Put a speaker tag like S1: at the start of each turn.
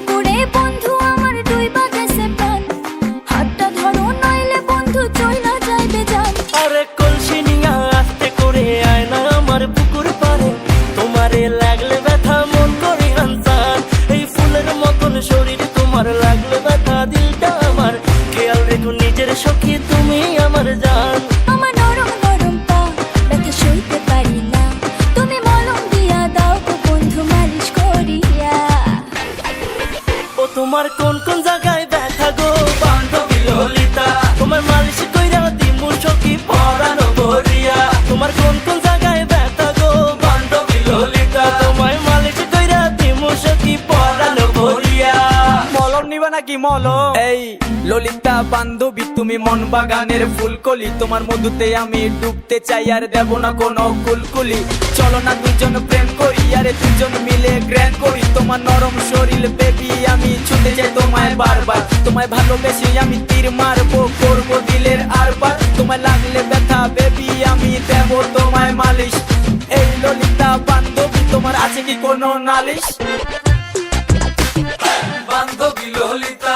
S1: পুরে বন্ধু আমার ডুইবা গেছে প্রাণ, হাতটা ধরো নইলে বন্ধু চইলা যাইবে জান।
S2: আরে কলসি নিয়া আস্তে করে আয় না আমার পুকুর পারে, তোমারে লাগলে ব্যথা মন করি আনসান। এই ফুলের মতন শরীর তোমার লাগলে ব্যথা দিলটা আমার, খেয়াল রেখো নিজের সখী তুমি আমার জান।
S1: আমার নরম নরম পা ব্যথা সইতে পারি না, তুমি মলম দিয়া দাও গো বন্ধু মালিশ করিয়া।
S2: ও তোমার কোন কোন জায়গায় ব্যথা গো বান্ধবী ললিতা, তোমার মালিশ কইরা দিমু সখী পরানো ভরিয়া। তোমার কোন কোন জায়গায় ব্যথা গো বান্ধবী ললিতা, তোমার মালিশ কইরা দিমু সখী পরানো ভরিয়া।
S3: মলম নিবা নাকি মলম? এই ললিতা বান্ধবী তুমি মন বাগানের ফুলকলি, তোমার মধুতে আমি ডুবতে চাই আর দেব না কোনো কুলকুলি। চলো না দুজন প্রেম করি, আরে দুজন মিলে গ্র্যান্ড করি। তোমার নরম শরীর বেবি আমি ছুটে যাই তোমায় বারবার, তোমায় ভালোবেসে আমি তীর মারবো করবো দিলের আরবার। তোমায় লাগলে ব্যথা বেবি আমি দেব তোমায় মালিশ। এই ললিতা বান্ধবী তোমার আছে কি কোনো নালিশ?
S4: বান্ধবী ললিতা